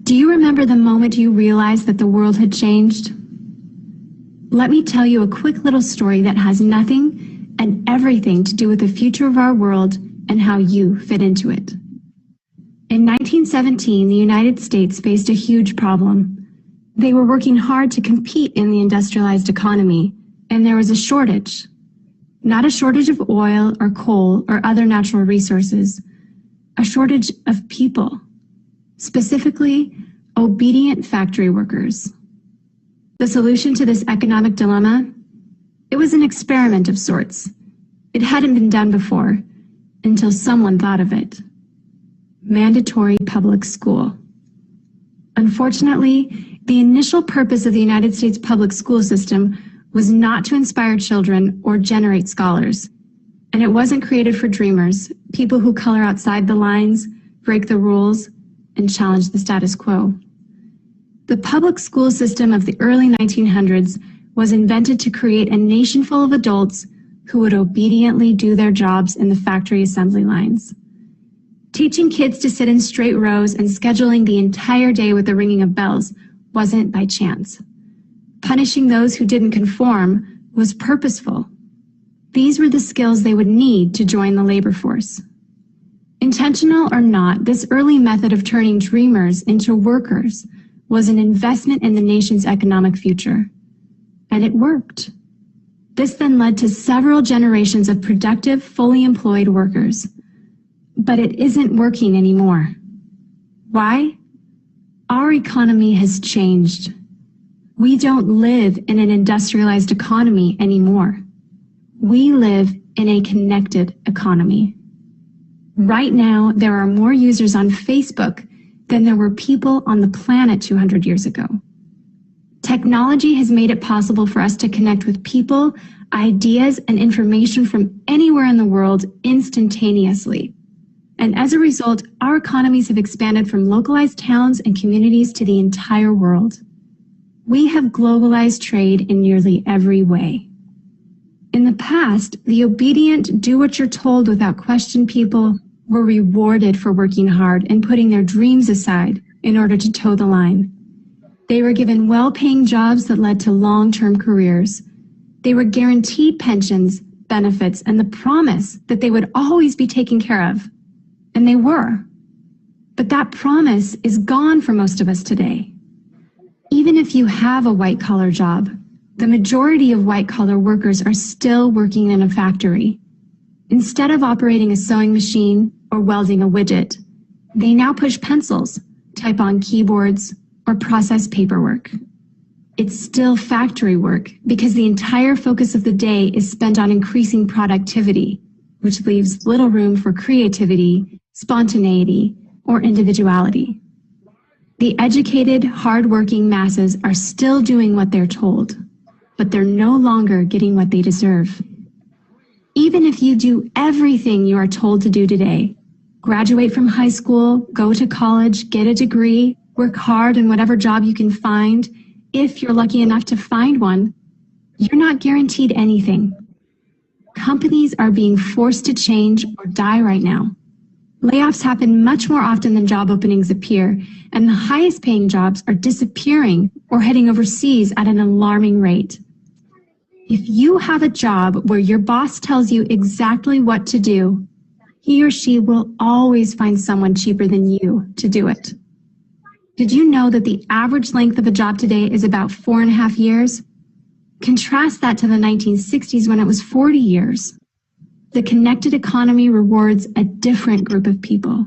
Do you remember the moment you realized that the world had changed? Let me tell you a quick little story that has nothing and everything to do with the future of our world and how you fit into it. In 1917, the United States faced a huge problem. They were working hard to compete in the industrialized economy, and there was a shortage. Not a shortage of oil or coal or other natural resources, a shortage of people, specifically obedient factory workers. The solution to this economic dilemma? It was an experiment of sorts. It hadn't been done before, until someone thought of it. Mandatory public school. Unfortunately, the initial purpose of the United States public school system was not to inspire children or generate scholars. And it wasn't created for dreamers, people who color outside the lines, break the rules, and challenge the status quo. The public school system of the early 1900s was invented to create a nation full of adults who would obediently do their jobs in the factory assembly lines. Teaching kids to sit in straight rows and scheduling the entire day with the ringing of bells wasn't by chance. Punishing those who didn't conform was purposeful. These were the skills they would need to join the labor force. Intentional or not, this early method of turning dreamers into workers was an investment in the nation's economic future. And it worked. This then led to several generations of productive, fully employed workers. But it isn't working anymore. Why? Our economy has changed. We don't live in an industrialized economy anymore. We live in a connected economy. Right now, there are more users on Facebook than there were people on the planet 200 years ago. Technology has made it possible for us to connect with people, ideas, and information from anywhere in the world instantaneously. And as a result, our economies have expanded from localized towns and communities to the entire world. We have globalized trade in nearly every way. In the past, the obedient, do-what-you're-told without question people were rewarded for working hard and putting their dreams aside in order to toe the line. They were given well-paying jobs that led to long-term careers. They were guaranteed pensions, benefits, and the promise that they would always be taken care of. And they were. But that promise is gone for most of us today. Even if you have a white-collar job, the majority of white-collar workers are still working in a factory. Instead of operating a sewing machine or welding a widget, they now push pencils, type on keyboards, or process paperwork. It's still factory work because the entire focus of the day is spent on increasing productivity, which leaves little room for creativity, spontaneity, or individuality. The educated, hardworking masses are still doing what they're told, but they're no longer getting what they deserve. Even if you do everything you are told to do today, graduate from high school, go to college, get a degree, work hard in whatever job you can find, if you're lucky enough to find one, you're not guaranteed anything. Companies are being forced to change or die right now. Layoffs happen much more often than job openings appear, and the highest paying jobs are disappearing or heading overseas at an alarming rate. If you have a job where your boss tells you exactly what to do, he or she will always find someone cheaper than you to do it. Did you know that the average length of a job today is about 4.5 years? Contrast that to the 1960s when it was 40 years. The connected economy rewards a different group of people.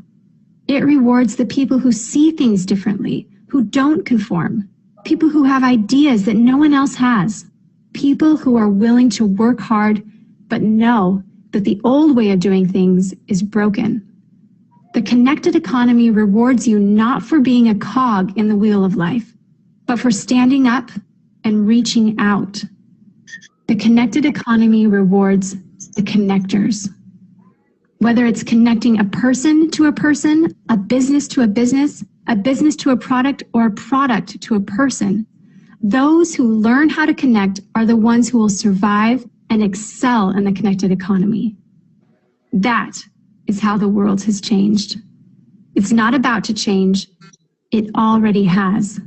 It rewards the people who see things differently, who don't conform, people who have ideas that no one else has, people who are willing to work hard but know that the old way of doing things is broken. The connected economy rewards you not for being a cog in the wheel of life, but for standing up and reaching out. The connected economy rewards the connectors. Whether it's connecting a person to a person, a business to a business to a product, or a product to a person, those who learn how to connect are the ones who will survive and excel in the connected economy. That is how the world has changed. It's not about to change. It already has.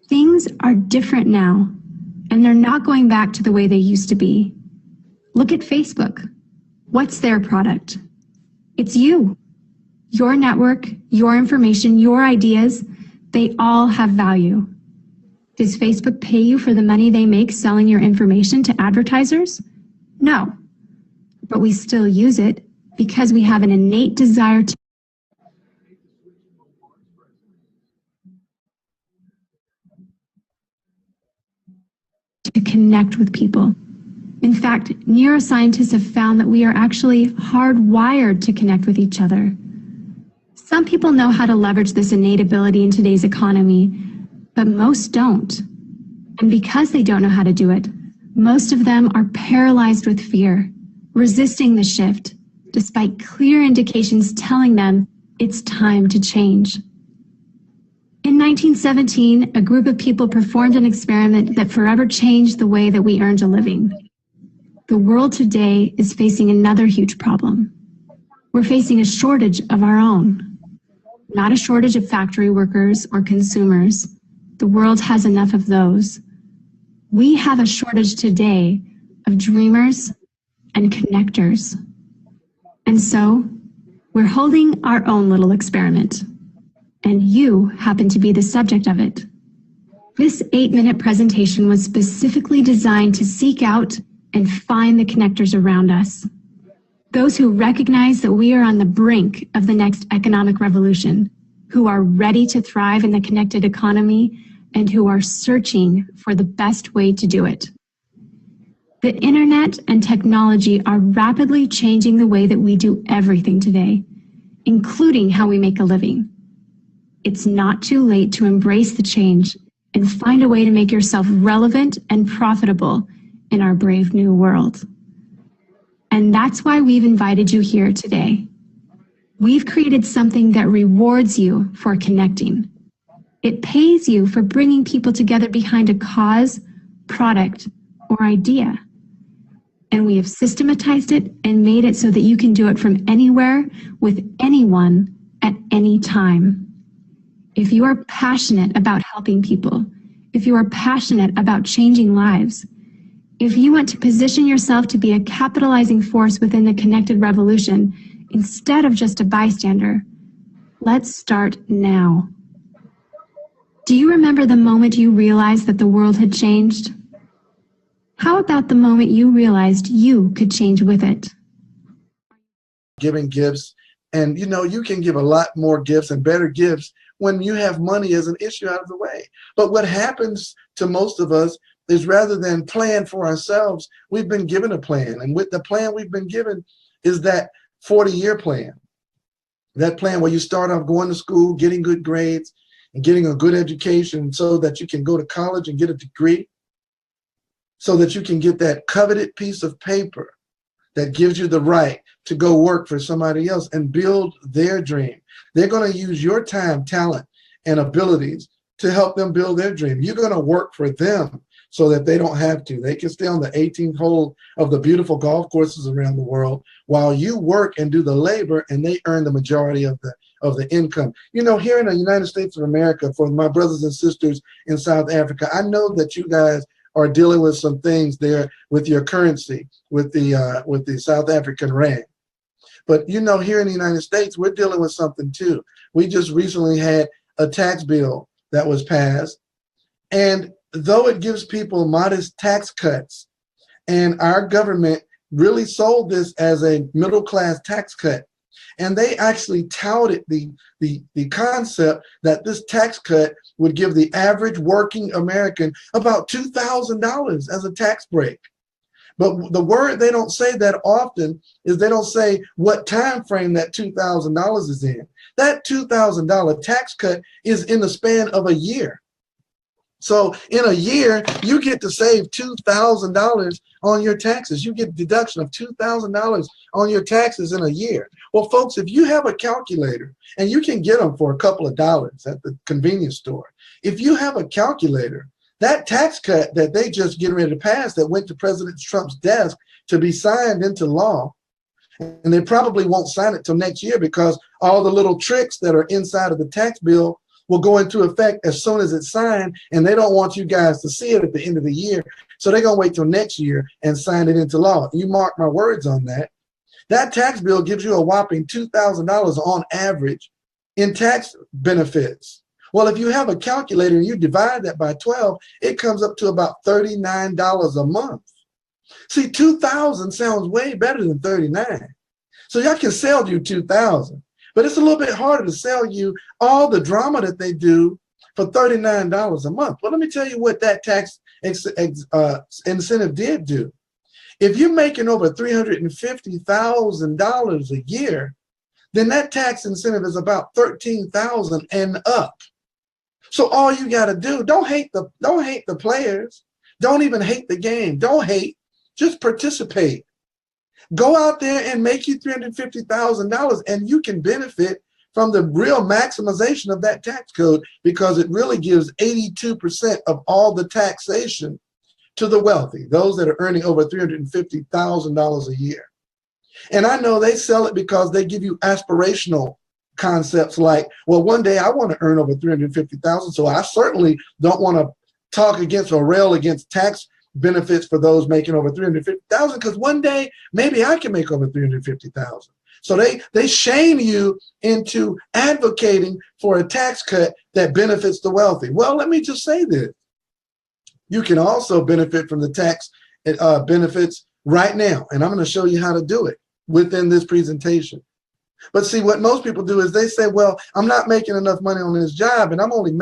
Things are different now, and they're not going back to the way they used to be. Look at Facebook. What's their product? It's you. Your network, your information, your ideas, they all have value. Does Facebook pay you for the money they make selling your information to advertisers? No. But we still use it because we have an innate desire to connect with people. In fact, neuroscientists have found that we are actually hardwired to connect with each other. Some people know how to leverage this innate ability in today's economy, but most don't. And because they don't know how to do it, most of them are paralyzed with fear, resisting the shift, despite clear indications telling them it's time to change. In 1917, a group of people performed an experiment that forever changed the way that we earned a living. The world today is facing another huge problem. We're facing a shortage of our own. Not a shortage of factory workers or consumers. The world has enough of those. We have a shortage today of dreamers and connectors. And so, we're holding our own little experiment. And you happen to be the subject of it. This 8-minute presentation was specifically designed to seek out and find the connectors around us. Those who recognize that we are on the brink of the next economic revolution, who are ready to thrive in the connected economy, and who are searching for the best way to do it. The internet and technology are rapidly changing the way that we do everything today, including how we make a living. It's not too late to embrace the change and find a way to make yourself relevant and profitable in our brave new world. And that's why we've invited you here today. We've created something that rewards you for connecting. It pays you for bringing people together behind a cause, product, or idea. And we have systematized it and made it so that you can do it from anywhere with anyone at any time. If you are passionate about helping people, if you are passionate about changing lives, if you want to position yourself to be a capitalizing force within the connected revolution instead of just a bystander, let's start now. Do you remember the moment you realized that the world had changed? How about the moment you realized you could change with it? Giving gifts, and you can give a lot more gifts and better gifts when you have money as an issue out of the way. But what happens to most of us is rather than plan for ourselves, we've been given a plan. And with the plan we've been given is that 40-year plan. That plan where you start off going to school, getting good grades, and getting a good education so that you can go to college and get a degree, so that you can get that coveted piece of paper that gives you the right to go work for somebody else and build their dream. They're going to use your time, talent, and abilities to help them build their dream. You're going to work for them so that they don't have to. They can stay on the 18th hole of the beautiful golf courses around the world while you work and do the labor, and they earn the majority of the income. Here in the United States of America, for my brothers and sisters in South Africa, I know that you guys are dealing with some things there with your currency, with the South African rand. But here in the United States, we're dealing with something too. We just recently had a tax bill that was passed, and though it gives people modest tax cuts, and our government really sold this as a middle-class tax cut, and they actually touted the concept that this tax cut would give the average working American about $2,000 as a tax break. But the word they don't say that often is they don't say what time frame that $2,000 is in. That $2,000 tax cut is in the span of a year. So in a year, you get to save $2,000 on your taxes. You get a deduction of $2,000 on your taxes in a year. Well, folks, if you have a calculator, and you can get them for a couple of dollars at the convenience store, if you have a calculator, that tax cut that they just get ready to pass that went to President Trump's desk to be signed into law, and they probably won't sign it till next year because all the little tricks that are inside of the tax bill will go into effect as soon as it's signed, and they don't want you guys to see it at the end of the year. So they're going to wait till next year and sign it into law. You mark my words on that. That tax bill gives you a whopping $2,000 on average in tax benefits. Well, if you have a calculator and you divide that by 12, it comes up to about $39 a month. See, $2,000 sounds way better than $39. So y'all can sell you $2,000, but it's a little bit harder to sell you all the drama that they do for $39 a month. Well, let me tell you what that tax incentive did do. If you're making over $350,000 a year, then that tax incentive is about $13,000 and up. So all you got to do, don't hate the players. Don't even hate the game. Don't hate, just participate. Go out there and make you $350,000, and you can benefit from the real maximization of that tax code, because it really gives 82% of all the taxation to the wealthy, those that are earning over $350,000 a year. And I know they sell it because they give you aspirational concepts like, well, one day I want to earn over $350,000, so I certainly don't want to talk against or rail against tax benefits for those making over $350,000, because one day maybe I can make over $350,000. So they shame you into advocating for a tax cut that benefits the wealthy. Well, let me just say this. You can also benefit from the tax benefits right now, and I'm going to show you how to do it within this presentation. But see, what most people do is they say, well, I'm not making enough money on this job, and I'm only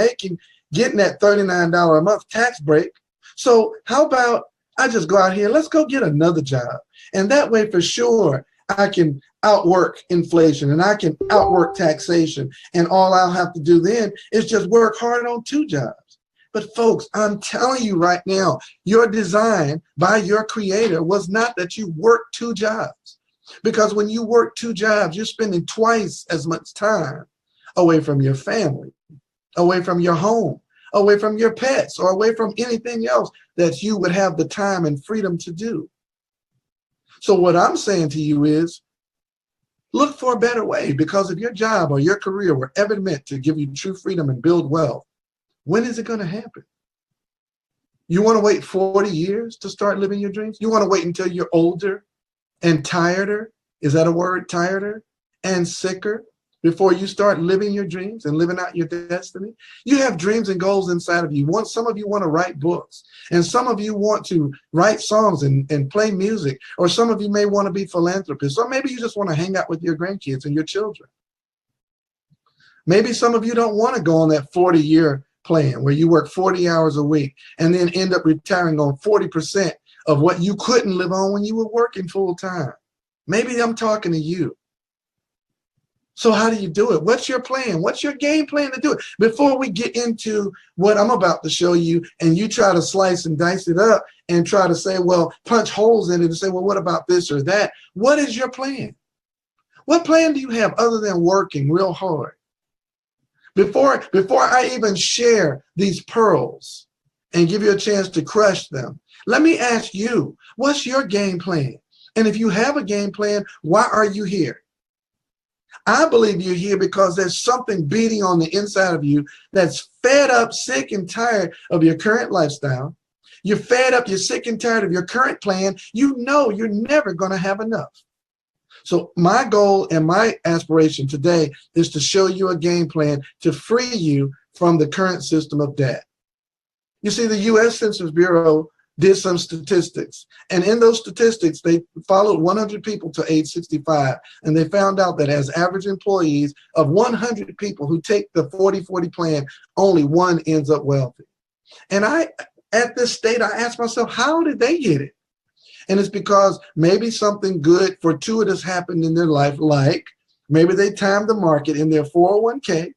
getting that $39 a month tax break. So how about I just go out here, let's go get another job. And that way, for sure, I can outwork inflation and I can outwork taxation. And all I'll have to do then is just work hard on two jobs. But folks, I'm telling you right now, your design by your creator was not that you work two jobs. Because when you work two jobs, you're spending twice as much time away from your family, away from your home, away from your pets, or away from anything else that you would have the time and freedom to do. So what I'm saying to you is, look for a better way, because if your job or your career were ever meant to give you true freedom and build wealth, when is it going to happen? You want to wait 40 years to start living your dreams? You want to wait until you're older and tireder? Is that a word, tireder? And sicker before you start living your dreams and living out your destiny? You have dreams and goals inside of you. Some of you want to write books, and some of you want to write songs and play music, or some of you may want to be philanthropists, or maybe you just want to hang out with your grandkids and your children. Maybe some of you don't want to go on that 40-year plan where you work 40 hours a week and then end up retiring on 40% of what you couldn't live on when you were working full time. Maybe I'm talking to you. So how do you do it? What's your plan? What's your game plan to do it? Before we get into what I'm about to show you, and you try to slice and dice it up and try to say, well, punch holes in it and say, well, what about this or that? What is your plan? What plan do you have other than working real hard? Before I even share these pearls and give you a chance to crush them, let me ask you, what's your game plan? And if you have a game plan, why are you here? I believe you're here because there's something beating on the inside of you that's fed up, sick, and tired of your current lifestyle. You're fed up, you're sick and tired of your current plan. You know you're never going to have enough. So my goal and my aspiration today is to show you a game plan to free you from the current system of debt. You see, the U.S. Census Bureau did some statistics, and in those statistics, they followed 100 people to age 65, and they found out that as average employees of 100 people who take the 40-40 plan, only one ends up wealthy. And at this state, I asked myself, how did they get it? And it's because maybe something good, fortuitous happened in their life, like maybe they timed the market in their 401k,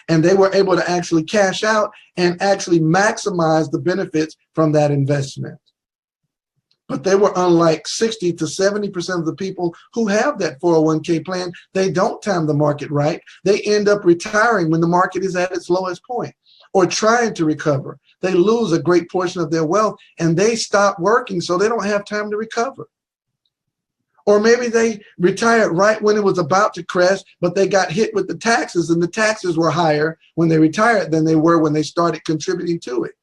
and they were able to actually cash out and actually maximize the benefits from that investment. But they were unlike 60 to 70% of the people who have that 401k plan. They don't time the market right. They end up retiring when the market is at its lowest point, or trying to recover. They lose a great portion of their wealth and they stop working, so they don't have time to recover. Or maybe they retired right when it was about to crash, but they got hit with the taxes, and the taxes were higher when they retired than they were when they started contributing to it.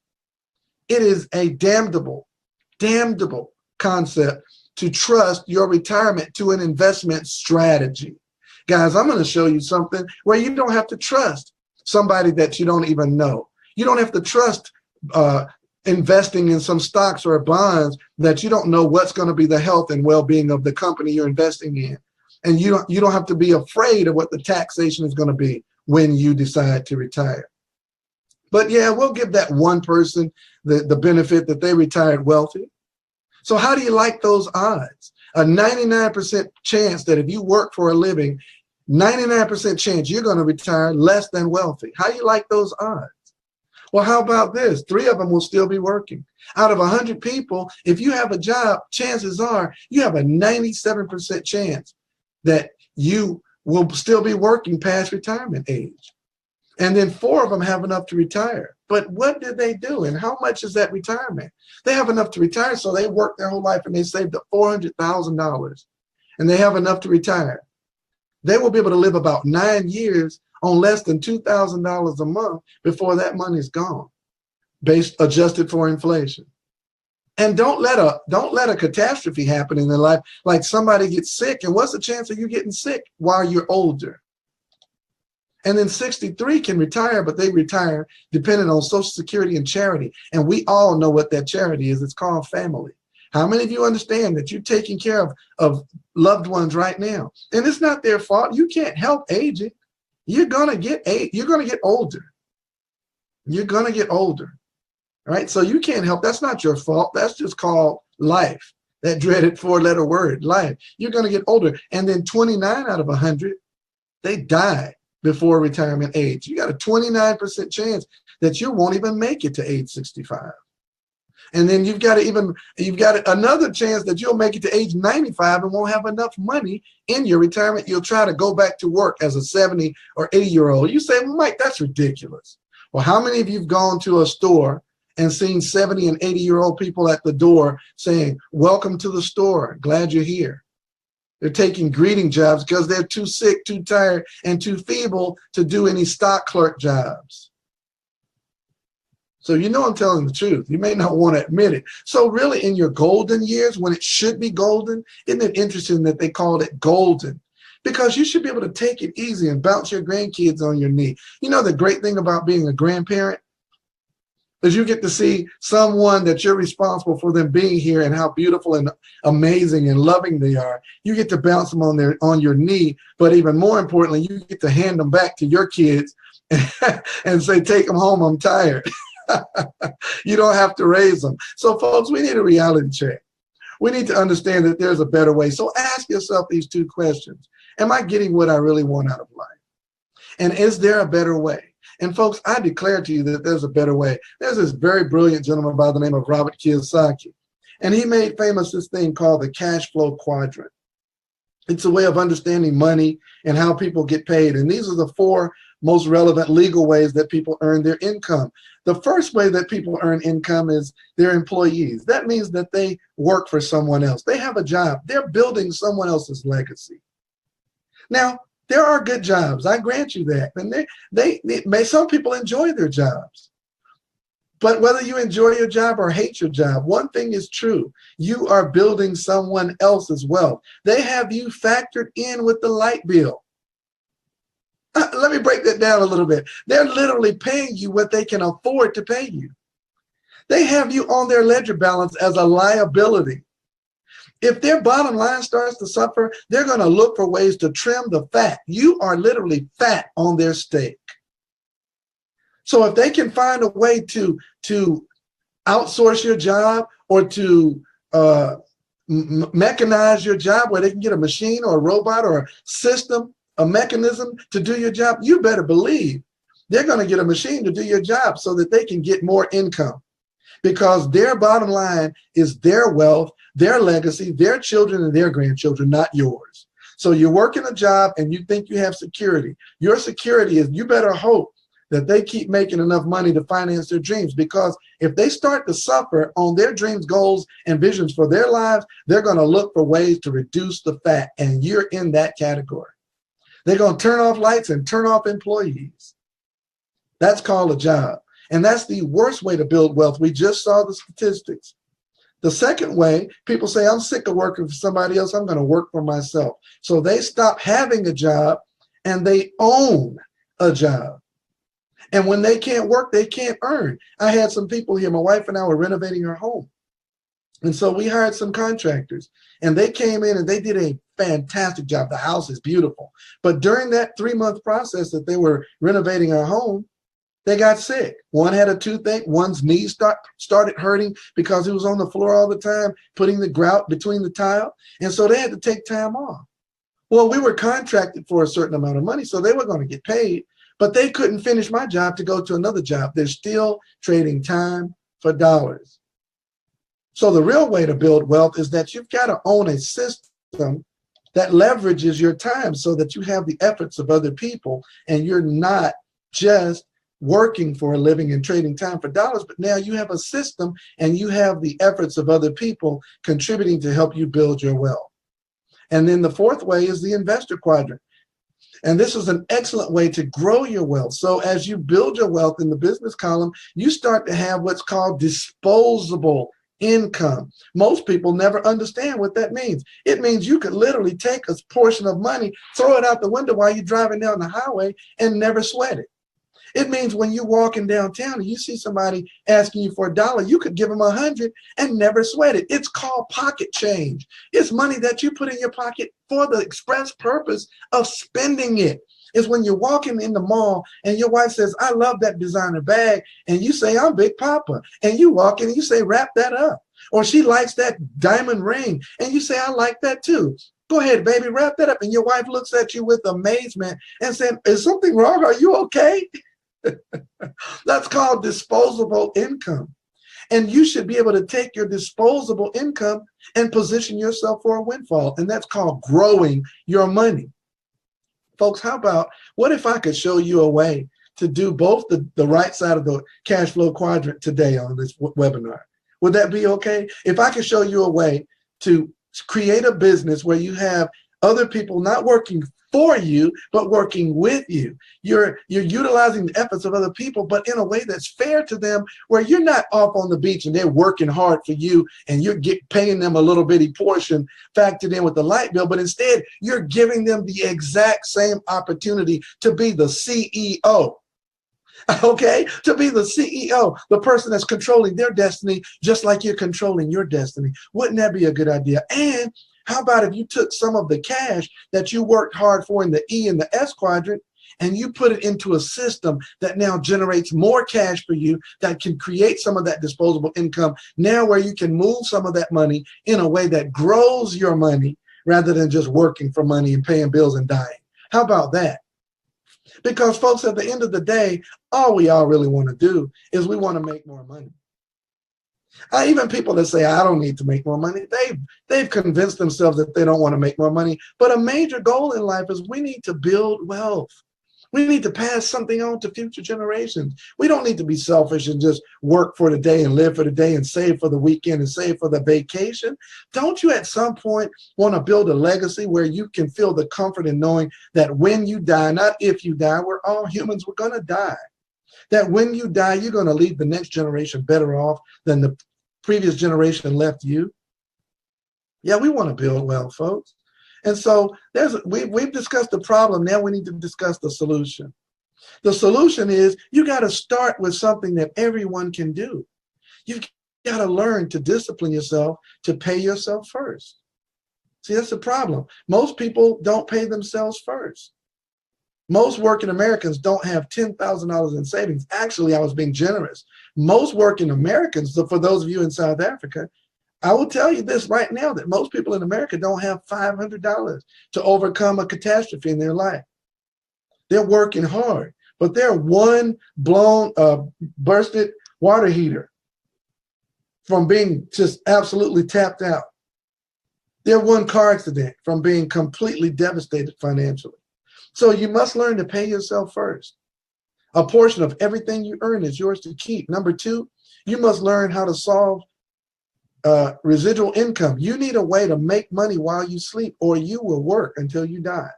It is a damnable concept to trust your retirement to an investment strategy. Guys, I'm going to show you something where you don't have to trust somebody that you don't even know. You don't have to trust investing in some stocks or bonds that you don't know what's going to be the health and well-being of the company you're investing in. And you don't have to be afraid of what the taxation is going to be when you decide to retire. But yeah, we'll give that one person the benefit that they retired wealthy. So how do you like those odds? A 99% chance that if you work for a living, 99% chance you're going to retire less than wealthy. How do you like those odds? Well, how about this? 3 of them will still be working. Out of 100 people, if you have a job, chances are you have a 97% chance that you will still be working past retirement age. And then 4 of them have enough to retire. But what did they do? And how much is that retirement? They have enough to retire, so they worked their whole life and they saved up $400,000. And they have enough to retire. They will be able to live about 9 years on less than $2,000 a month before that money's gone, adjusted for inflation. And don't let a catastrophe happen in their life, like somebody gets sick. And what's the chance of you getting sick while you're older? And then 63 can retire, but they retire depending on Social Security and charity. And we all know what that charity is. It's called family. How many of you understand that you're taking care of loved ones right now? And it's not their fault. You can't help aging. You're gonna get older. You're gonna get older. Right? So you can't help. That's not your fault. That's just called life. That dreaded 4-letter word, life. You're gonna get older. And then 29 out of 100, they die before retirement age. You got a 29% chance that you won't even make it to age 65. And then you've got another chance that you'll make it to age 95 and won't have enough money in your retirement. You'll try to go back to work as a 70 or 80-year-old. You say, well, Mike, that's ridiculous. Well, how many of you have gone to a store and seen 70 and 80-year-old people at the door saying, welcome to the store, glad you're here? They're taking greeting jobs because they're too sick, too tired, and too feeble to do any stock clerk jobs. So you know I'm telling the truth. You may not want to admit it. So really in your golden years, when it should be golden, isn't it interesting that they called it golden? Because you should be able to take it easy and bounce your grandkids on your knee. You know the great thing about being a grandparent is you get to see someone that you're responsible for them being here and how beautiful and amazing and loving they are. You get to bounce them on your knee, but even more importantly, you get to hand them back to your kids and say, take them home, I'm tired. You don't have to raise them. So folks, we need a reality check. We need to understand that there's a better way. So ask yourself these 2 questions. Am I getting what I really want out of life? And is there a better way? And folks, I declare to you that there's a better way. There's this very brilliant gentleman by the name of Robert Kiyosaki. And he made famous this thing called the cash flow quadrant. It's a way of understanding money and how people get paid. And these are the 4 most relevant legal ways that people earn their income. The first way that people earn income is they're employees. That means that they work for someone else. They have a job. They're building someone else's legacy. Now, there are good jobs. I grant you that. And some people enjoy their jobs. But whether you enjoy your job or hate your job, one thing is true. You are building someone else's wealth. They have you factored in with the light bill. Let me break that down a little bit. They're literally paying you what they can afford to pay you. They have you on their ledger balance as a liability. If their bottom line starts to suffer, they're going to look for ways to trim the fat. You are literally fat on their steak. So if they can find a way to outsource your job or to mechanize your job where they can get a machine or a robot or a system, a mechanism to do your job, you better believe they're going to get a machine to do your job so that they can get more income, because their bottom line is their wealth, their legacy, their children and their grandchildren, not yours. So you're working a job and you think you have security. Your security is, you better hope that they keep making enough money to finance their dreams. Because if they start to suffer on their dreams, goals, and visions for their lives, they're going to look for ways to reduce the fat. And you're in that category. They're going to turn off lights and turn off employees. That's called a job. And that's the worst way to build wealth. We just saw the statistics. The second way, people say, I'm sick of working for somebody else. I'm going to work for myself. So they stop having a job and they own a job. And when they can't work, they can't earn. I had some people here, my wife and I were renovating her home. And so we hired some contractors and they came in and they did a fantastic job. The house is beautiful. But during that 3-month process that they were renovating our home, they got sick. One had a toothache. One's knees started hurting because he was on the floor all the time, putting the grout between the tile. And so they had to take time off. Well, we were contracted for a certain amount of money, so they were going to get paid, but they couldn't finish my job to go to another job. They're still trading time for dollars. So the real way to build wealth is that you've got to own a system that leverages your time so that you have the efforts of other people and you're not just working for a living and trading time for dollars, but now you have a system and you have the efforts of other people contributing to help you build your wealth. And then the fourth way is the investor quadrant. And this is an excellent way to grow your wealth. So as you build your wealth in the business column, you start to have what's called disposable income. Most people never understand what that means. It means you could literally take a portion of money, throw it out the window while you're driving down the highway and never sweat it. It means when you're walking downtown and you see somebody asking you for $1, you could give them 100 and never sweat it. It's called pocket change. It's money that you put in your pocket for the express purpose of spending it. It's when you're walking in the mall and your wife says, I love that designer bag. And you say, I'm Big Papa. And you walk in and you say, wrap that up. Or she likes that diamond ring. And you say, I like that too. Go ahead, baby, wrap that up. And your wife looks at you with amazement and said, is something wrong? Are you okay? That's called disposable income. And you should be able to take your disposable income and position yourself for a windfall. And that's called growing your money. Folks, how about, what if I could show you a way to do both the right side of the cash flow quadrant today on this webinar? Would that be okay? If I could show you a way to create a business where you have other people not working for you, but working with you. You're utilizing the efforts of other people, but in a way that's fair to them, where you're not off on the beach and they're working hard for you and you're paying them a little bitty portion factored in with the light bill, but instead you're giving them the exact same opportunity to be the CEO. Okay, to be the CEO, the person that's controlling their destiny, just like you're controlling your destiny. Wouldn't that be a good idea? And how about if you took some of the cash that you worked hard for in the E and the S quadrant and you put it into a system that now generates more cash for you, that can create some of that disposable income now, where you can move some of that money in a way that grows your money rather than just working for money and paying bills and dying. How about that? Because folks, at the end of the day, all we all really want to do is we want to make more money. Even people that say, I don't need to make more money, they've convinced themselves that they don't want to make more money. But a major goal in life is we need to build wealth. We need to pass something on to future generations. We don't need to be selfish and just work for the day and live for the day and save for the weekend and save for the vacation. Don't you at some point want to build a legacy where you can feel the comfort in knowing that when you die, not if you die, we're all humans, we're going to die. That when you die, you're going to leave the next generation better off than the previous generation left you. Yeah, we want to build wealth, folks. And so we've discussed the problem. Now we need to discuss the solution. The solution is you got to start with something that everyone can do. You've got to learn to discipline yourself to pay yourself first. See, that's the problem. Most people don't pay themselves first. Most working Americans don't have $10,000 in savings. Actually, I was being generous. Most working Americans, so for those of you in South Africa, I will tell you this right now, that most people in America don't have $500 to overcome a catastrophe in their life. They're working hard, but they're one bursted water heater from being just absolutely tapped out. They're one car accident from being completely devastated financially. So you must learn to pay yourself first. A portion of everything you earn is yours to keep. Number two, you must learn how to solve residual income. You need a way to make money while you sleep, or you will work until you die.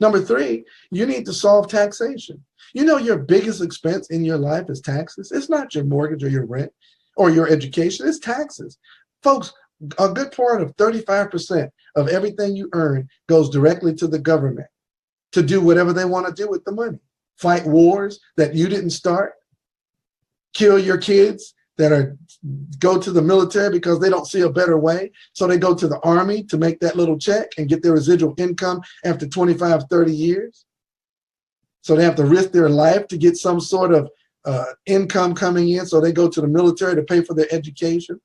Number three, you need to solve taxation. You know your biggest expense in your life is taxes. It's not your mortgage or your rent or your education, it's taxes. Folks, a good part of 35% of everything you earn goes directly to the government to do whatever they want to do with the money. Fight wars that you didn't start, kill your kids that go to the military because they don't see a better way. So they go to the army to make that little check and get their residual income after 25, 30 years. So they have to risk their life to get some sort of income coming in. So they go to the military to pay for their education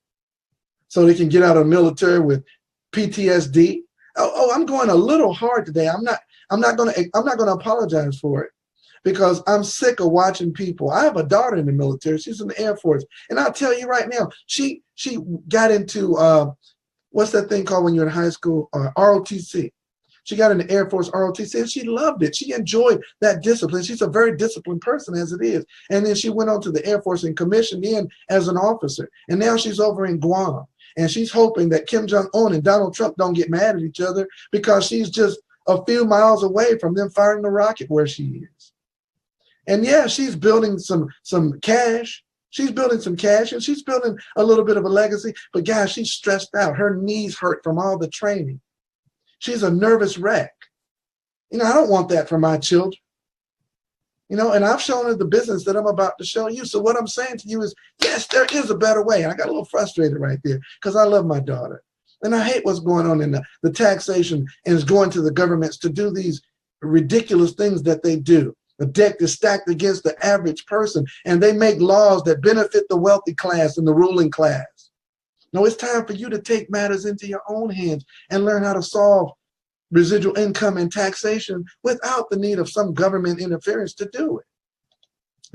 so they can get out of the military with PTSD. Oh, I'm going a little hard today. I'm not going to apologize for it, because I'm sick of watching people. I have a daughter in the military. She's in the Air Force. And I'll tell you right now, she got into, what's that thing called when you're in high school? ROTC. She got in the Air Force ROTC and she loved it. She enjoyed that discipline. She's a very disciplined person as it is. And then she went on to the Air Force and commissioned in as an officer. And now she's over in Guam. And she's hoping that Kim Jong-un and Donald Trump don't get mad at each other, because she's just a few miles away from them firing the rocket where she is. And yeah, she's building some cash. She's building some cash, and she's building a little bit of a legacy. But guys, she's stressed out. Her knees hurt from all the training. She's a nervous wreck. I don't want that for my children. And I've shown her the business that I'm about to show you. So what I'm saying to you is, yes, there is a better way. I got a little frustrated right there because I love my daughter. And I hate what's going on in the taxation, and it's going to the governments to do these ridiculous things that they do. The deck is stacked against the average person, and they make laws that benefit the wealthy class and the ruling class. No, it's time for you to take matters into your own hands and learn how to solve residual income and taxation without the need of some government interference to do it.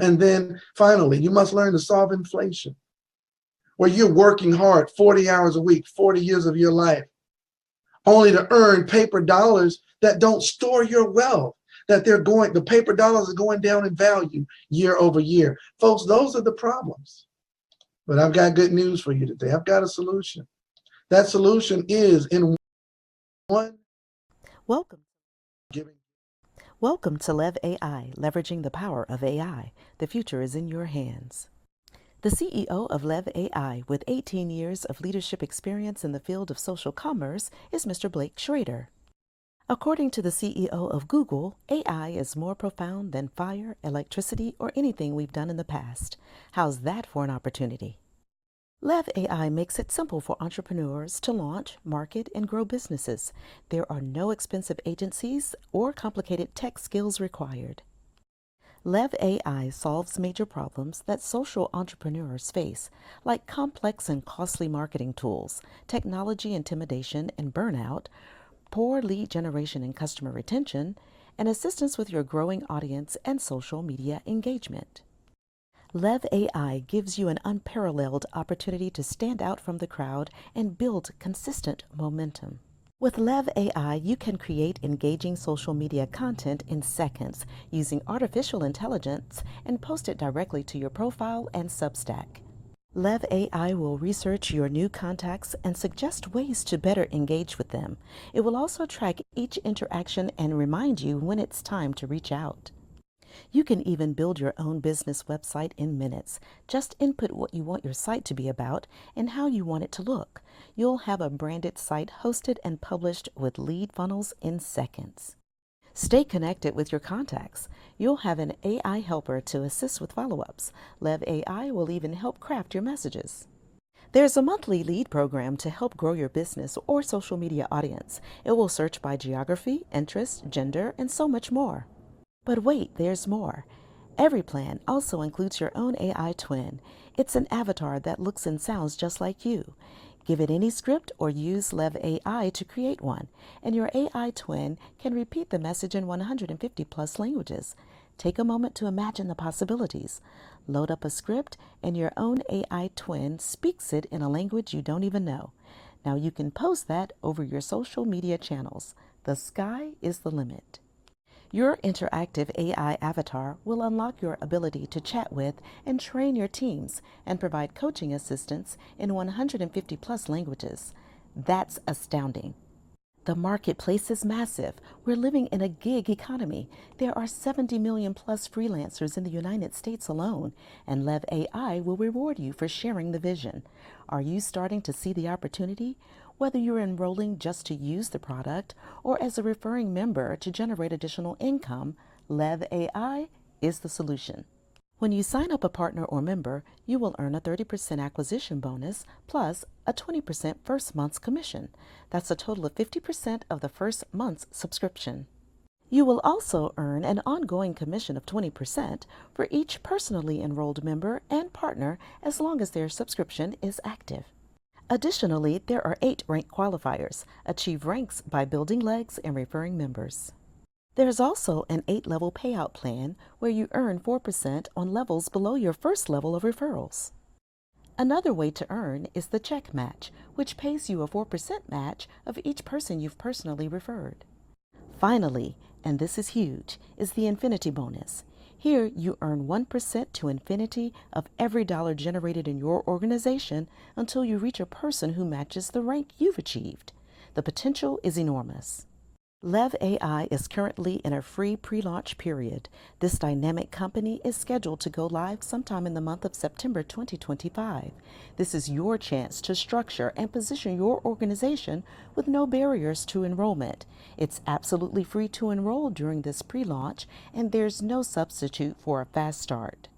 And then finally, you must learn to solve inflation, where you're working hard 40 hours a week, 40 years of your life, only to earn paper dollars that don't store your wealth. The paper dollars are going down in value year over year. Folks, those are the problems. But I've got good news for you today. I've got a solution. That solution is in one. Welcome to Lev AI, leveraging the power of AI. The future is in your hands. The CEO of Lev AI, with 18 years of leadership experience in the field of social commerce, is Mr. Blake Schrader. According to the CEO of Google, AI is more profound than fire, electricity, or anything we've done in the past. How's that for an opportunity? Lev AI makes it simple for entrepreneurs to launch, market, and grow businesses. There are no expensive agencies or complicated tech skills required. Lev AI solves major problems that social entrepreneurs face, like complex and costly marketing tools, technology intimidation and burnout, poor lead generation and customer retention, and assistance with your growing audience and social media engagement. Lev AI gives you an unparalleled opportunity to stand out from the crowd and build consistent momentum. With Lev AI, you can create engaging social media content in seconds using artificial intelligence and post it directly to your profile and Substack. Lev AI will research your new contacts and suggest ways to better engage with them. It will also track each interaction and remind you when it's time to reach out. You can even build your own business website in minutes. Just input what you want your site to be about and how you want it to look. You'll have a branded site hosted and published with lead funnels in seconds. Stay connected with your contacts. You'll have an AI helper to assist with follow-ups. Lev AI will even help craft your messages. There's a monthly lead program to help grow your business or social media audience. It will search by geography, interest, gender, and so much more. But wait, there's more. Every plan also includes your own AI twin. It's an avatar that looks and sounds just like you. Give it any script or use Lev AI to create one, and your AI twin can repeat the message in 150 plus languages. Take a moment to imagine the possibilities. Load up a script, and your own AI twin speaks it in a language you don't even know. Now you can post that over your social media channels. The sky is the limit. Your interactive AI avatar will unlock your ability to chat with and train your teams and provide coaching assistance in 150 plus languages. That's astounding. The marketplace is massive. We're living in a gig economy. There are 70 million plus freelancers in the United States alone, and Lev AI will reward you for sharing the vision. Are you starting to see the opportunity? Whether you're enrolling just to use the product or as a referring member to generate additional income, Lev AI is the solution. When you sign up a partner or member, you will earn a 30% acquisition bonus plus a 20% first month's commission. That's a total of 50% of the first month's subscription. You will also earn an ongoing commission of 20% for each personally enrolled member and partner as long as their subscription is active. Additionally, there are 8 rank qualifiers. Achieve ranks by building legs and referring members. There's also an 8-level payout plan where you earn 4% on levels below your first level of referrals. Another way to earn is the check match, which pays you a 4% match of each person you've personally referred. Finally, and this is huge, is the infinity bonus. Here you earn 1% to infinity of every dollar generated in your organization until you reach a person who matches the rank you've achieved. The potential is enormous. Lev AI is currently in a free pre-launch period. This dynamic company is scheduled to go live sometime in the month of September 2025. This is your chance to structure and position your organization with no barriers to enrollment. It's absolutely free to enroll during this pre-launch, and there's no substitute for a fast start.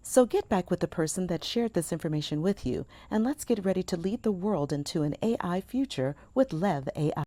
So get back with the person that shared this information with you, and let's get ready to lead the world into an AI future with Lev AI.